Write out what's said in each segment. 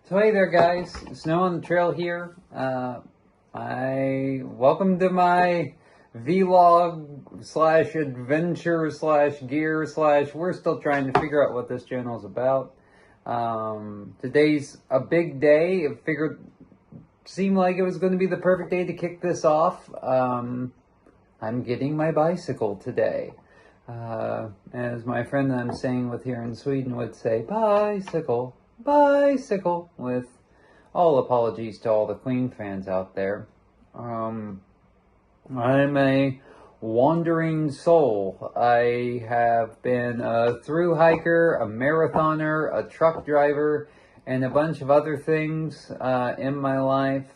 So hey there guys, Snow on the Trail here. Welcome to my vlog slash adventure slash gear slash we're still trying to figure out what this channel is about. Today's a big day. It seemed like it was going to be the perfect day to kick this off. I'm getting my bicycle today. As my friend that I'm staying with here in Sweden would say, bicycle, with all apologies to all the Queen fans out there. I'm a wandering soul. I have been a thru hiker, a marathoner, a truck driver, and a bunch of other things in my life.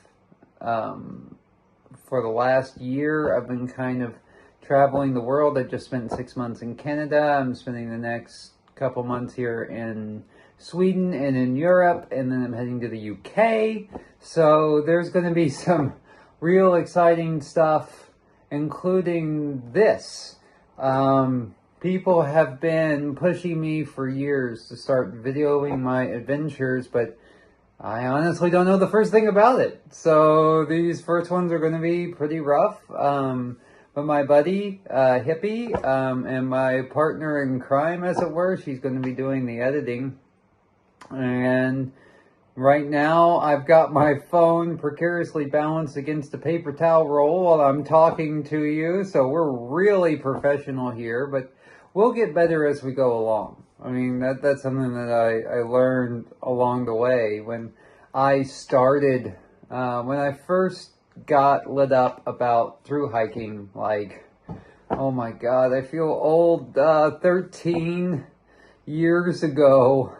For the last year, I've been kind of traveling the world. I just spent 6 months in Canada. I'm spending the next couple months here in Sweden and in Europe, and then I'm heading to the UK. So there's going to be some real exciting stuff, including this. People have been pushing me for years to start videoing my adventures, but I honestly don't know the first thing about it. So these first ones are going to be pretty rough. But my buddy, Hippie, and my partner in crime, as it were, she's going to be doing the editing. And right now, I've got my phone precariously balanced against a paper towel roll while I'm talking to you. So we're really professional here, but we'll get better as we go along. I mean, that's something that I learned along the way. When I started, when I first got lit up about thru hiking, like, oh my God, I feel old. 13 years ago,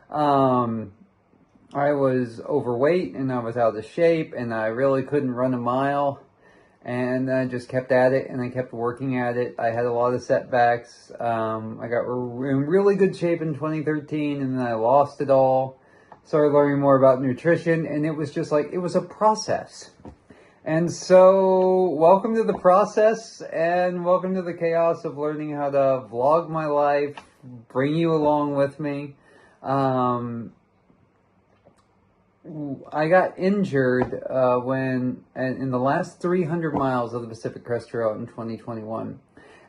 I was overweight and I was out of shape and I really couldn't run a mile, and I just kept at it and I kept working at it. I had a lot of setbacks. I got in really good shape in 2013 and then I lost it all. Started learning more about nutrition, and it was just like, it was a process. And so, welcome to the process, and welcome to the chaos of learning how to vlog my life, bring you along with me. I got injured in the last 300 miles of the Pacific Crest Trail in 2021.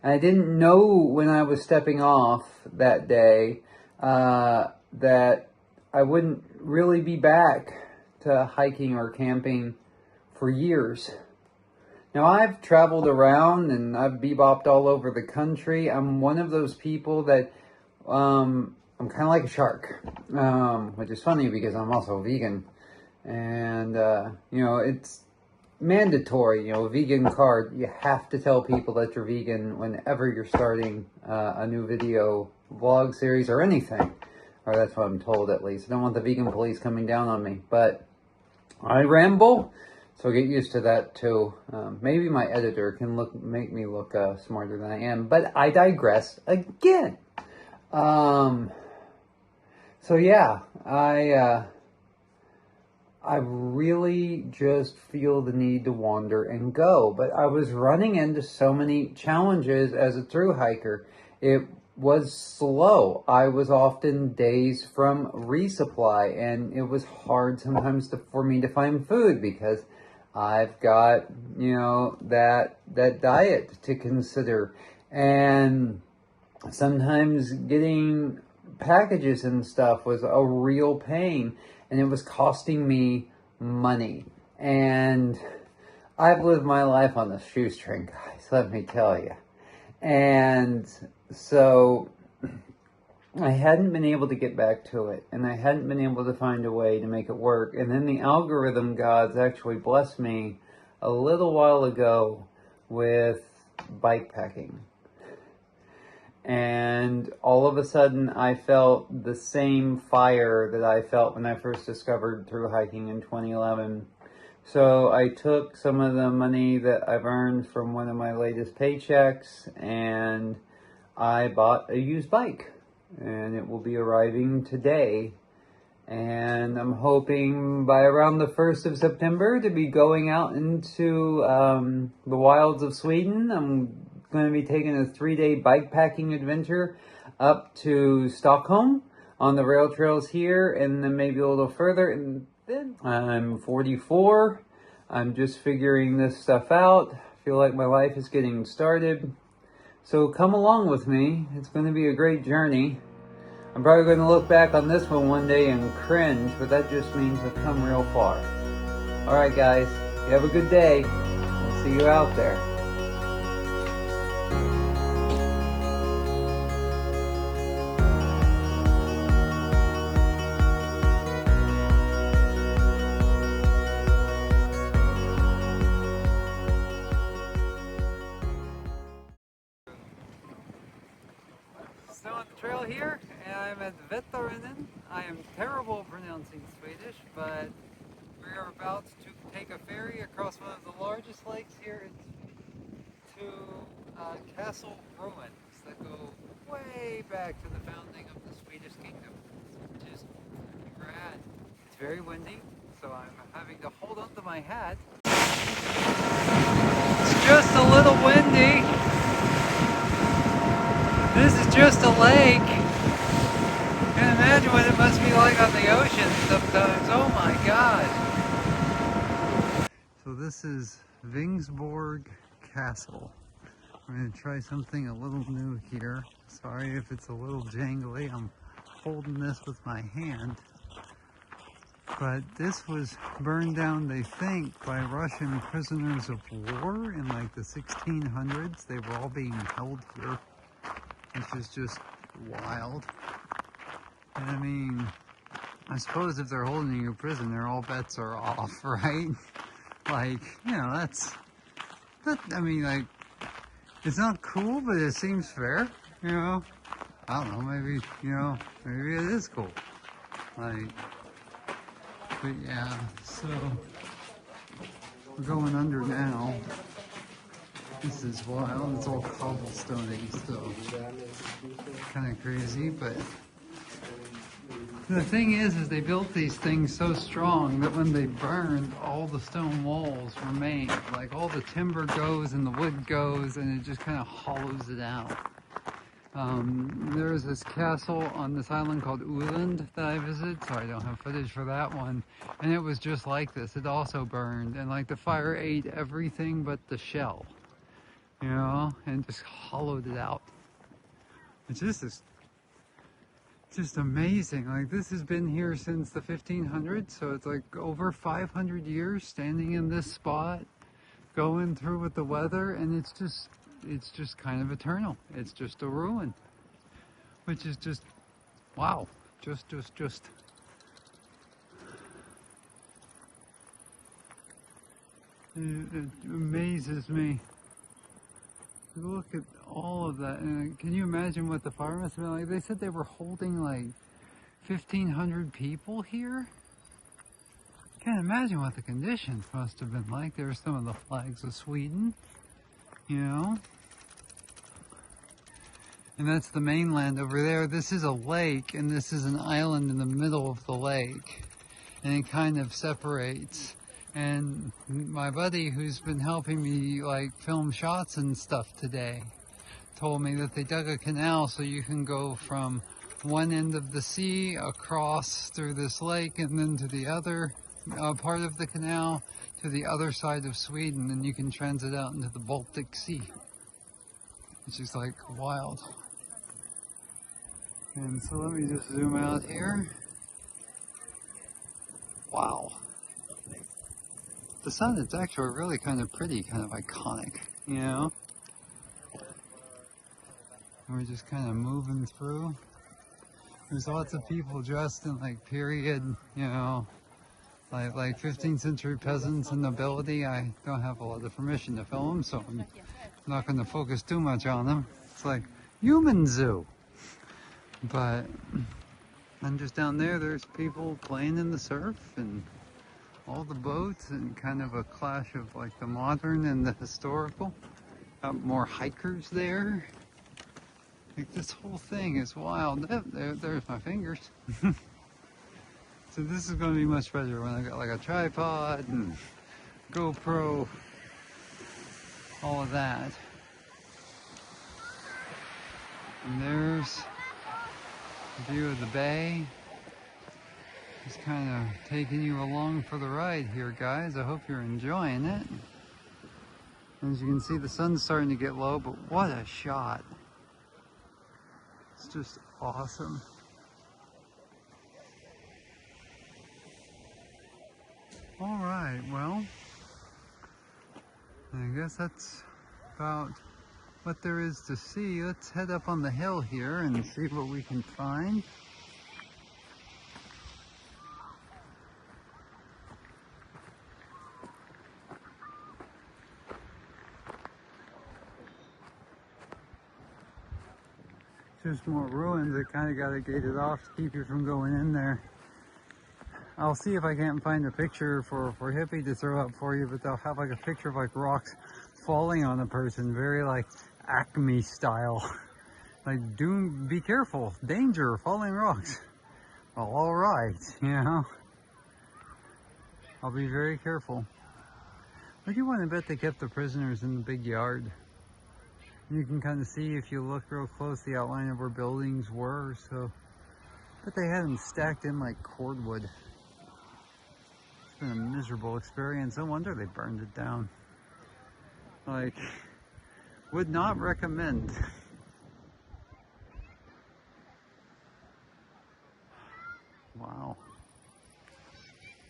And I didn't know when I was stepping off that day that I wouldn't really be back to hiking or camping for years. Now, I've traveled around and I've bebopped all over the country. I'm one of those people that I'm kind of like a shark, which is funny because I'm also vegan. And, it's mandatory, vegan card. You have to tell people that you're vegan whenever you're starting a new video vlog series or anything. Or that's what I'm told, at least. I don't want the vegan police coming down on me. But I ramble, so get used to that too. Maybe my editor can make me look smarter than I am. But I digress again. So yeah, I really just feel the need to wander and go. But I was running into so many challenges as a thru hiker. It was slow. I was often days from resupply, and it was hard sometimes for me to find food because I've got, that diet to consider. And sometimes getting packages and stuff was a real pain, and it was costing me money. And I've lived my life on a shoestring, guys, let me tell you. And so I hadn't been able to get back to it, and I hadn't been able to find a way to make it work. And then the algorithm gods actually blessed me a little while ago with bike packing. And all of a sudden, I felt the same fire that I felt when I first discovered thru hiking in 2011. So I took some of the money that I've earned from one of my latest paychecks, and I bought a used bike. And it will be arriving today. And I'm hoping by around the 1st of September to be going out into the wilds of Sweden. I'm going to be taking a 3-day bike packing adventure up to Stockholm, on the rail trails here, and then maybe a little further. And then I'm 44. I'm just figuring this stuff out. I feel like my life is getting started. So come along with me. It's going to be a great journey. I'm probably going to look back on this one day and cringe, but that just means I've come real far. Alright guys, you have a good day. I'll see you out there. Still on the trail here, and I'm at Vätternrundan. I am terrible at pronouncing Swedish, but we are about to take a ferry across one of the largest lakes here to castle ruins that go way back to the founding of the Swedish kingdom, which is rad. It's very windy, so I'm having to hold onto my hat. It's just a little windy. This is just a lake. You can imagine what it must be like on the ocean sometimes. Oh my god. So this is Vingsborg Castle. I'm going to try something a little new here. Sorry if it's a little jangly. I'm holding this with my hand. But this was burned down, they think, by Russian prisoners of war in like the 1600s. They were all being held here, which is just wild. And I mean, I suppose if they're holding you prisoner, all bets are off, right? Like, you know, I mean, like, it's not cool, but it seems fair, you know? I don't know, maybe, you know, maybe it is cool. Like, but yeah, so, we're going under now. This is wild, it's all cobblestone-y, so, kind of crazy, but the thing is they built these things so strong that when they burned, all the stone walls remain. Like all the timber goes and the wood goes, and it just kind of hollows it out. There's this castle on this island called Öland that I visited, so I don't have footage for that one. And it was just like this. It also burned, and like the fire ate everything but the shell, you know, and just hollowed it out. It's just amazing. Like, this has been here since the 1500s, so it's like over 500 years standing in this spot, going through with the weather, and it's just kind of eternal. It's just a ruin, which is just wow. Just it amazes me. Look at all of that, and can you imagine what the fire must have been like? They said they were holding like 1,500 people here. Can't imagine what the conditions must have been like. There's some of the flags of Sweden, you know. And that's the mainland over there. This is a lake, and this is an island in the middle of the lake, and it kind of separates. And my buddy, who's been helping me like film shots and stuff today, told me that they dug a canal so you can go from one end of the sea across through this lake and then to the other part of the canal to the other side of Sweden, and you can transit out into the Baltic Sea, which is like wild. And so let me just zoom out here. Wow. The sun is actually really kind of pretty, kind of iconic, you know? We're just kind of moving through. There's lots of people dressed in like period, you know, like 15th century peasants and nobility. I don't have a lot of permission to film them, so I'm not going to focus too much on them. It's like human zoo. But, and just down there, there's people playing in the surf and all the boats, and kind of a clash of like the modern and the historical. Got more hikers there. Like, this whole thing is wild. There's my fingers. So this is going to be much better when I got like a tripod and GoPro, all of that. And there's view of the bay. Just kind of taking you along for the ride here, guys. I hope you're enjoying it. As you can see, the sun's starting to get low, but what a shot. It's just awesome. All right, well, I guess that's about what there is to see. Let's head up on the hill here and see what we can find. Just more ruins. I kind of got it gated off to keep you from going in there. I'll see if I can't find a picture for Hippie to throw up for you, but they'll have like a picture of like rocks falling on a person, very like Acme style. Like, be careful, danger, falling rocks. Well, all right, you know. I'll be very careful. But you want to bet they kept the prisoners in the big yard. You can kind of see, if you look real close, the outline of where buildings were, so. But they had them stacked in like cordwood. It's been a miserable experience. No wonder they burned it down. Like, would not recommend. Wow.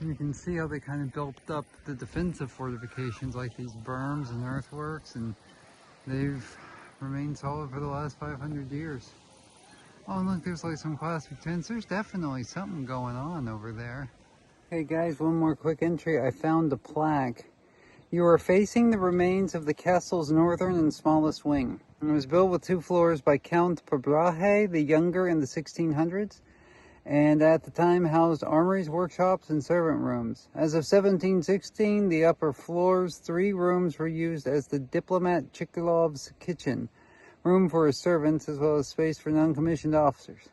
You can see how they kind of built up the defensive fortifications, like these berms and earthworks, and they've remained solid for the last 500 years. Oh, and look, there's like some classic tents. There's definitely something going on over there. Hey guys, one more quick entry. I found a plaque. You are facing the remains of the castle's northern and smallest wing. It was built with 2 floors by Count Pobrahe the Younger in the 1600s, and at the time housed armories, workshops, and servant rooms. As of 1716, the upper floor's 3 rooms were used as the diplomat Chikalov's kitchen, room for his servants, as well as space for non-commissioned officers.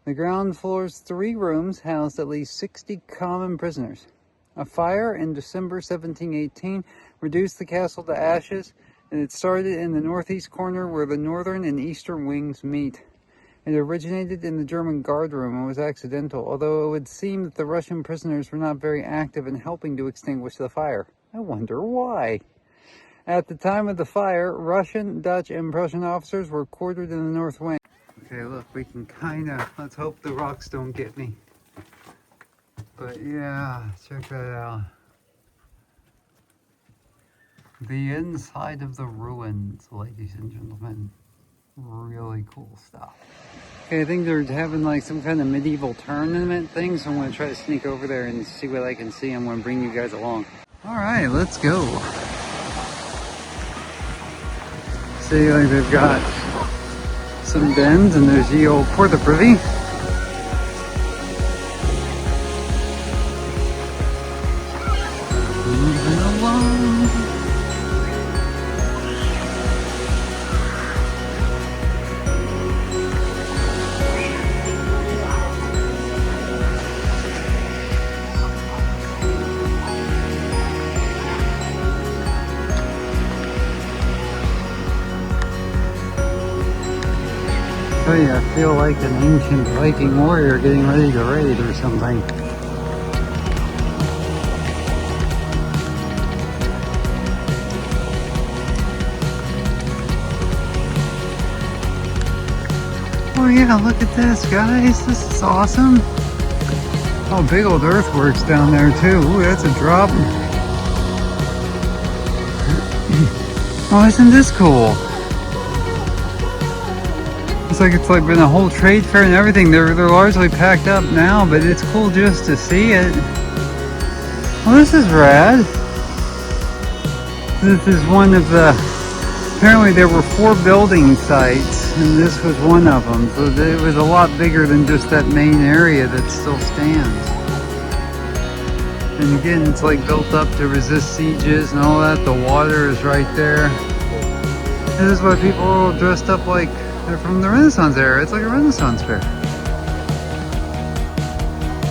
The ground floor's 3 rooms housed at least 60 common prisoners. A fire in December 1718 reduced the castle to ashes, and it started in the northeast corner where the northern and eastern wings meet. It originated in the German guard room and was accidental, although it would seem that the Russian prisoners were not very active in helping to extinguish the fire. I wonder why. At the time of the fire, Russian, Dutch, and Prussian officers were quartered in the north wing. Okay, look, we can let's hope the rocks don't get me. But yeah, check that out. The inside of the ruins, ladies and gentlemen. Really cool stuff. Okay, I think they're having like some kind of medieval tournament thing, so I'm going to try to sneak over there and see what I can see. I'm going to bring you guys along. Alright, let's go. See, like they've got some dens, and there's the old Porta Privy. Moving along. Oh yeah, I feel like an ancient Viking warrior getting ready to raid or something. Oh yeah, look at this, guys. This is awesome. Oh, big old earthworks down there too. Ooh, that's a drop. Oh, isn't this cool? It's like been a whole trade fair and everything. They're largely packed up now, but it's cool just to see it. Well, this is rad. This is one of the, apparently there were 4 building sites, and this was one of them. So it was a lot bigger than just that main area that still stands. And again, it's like built up to resist sieges and all that. The water is right there. This is why people are all dressed up like they're from the Renaissance era. It's like a Renaissance fair.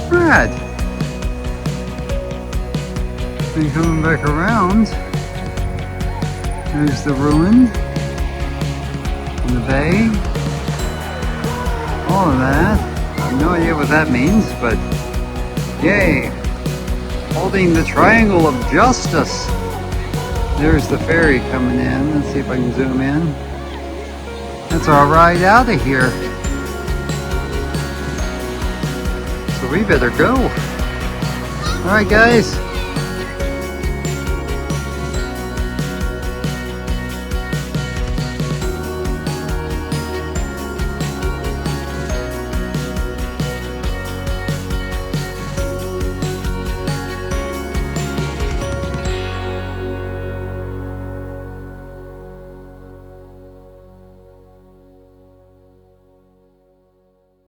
Rad. Then coming back around, there's the ruin and the bay. Hold on that. I have no idea what that means, but yay. Holding the triangle of justice. There's the ferry coming in. Let's see if I can zoom in. That's our ride out of here. So we better go. Alright guys.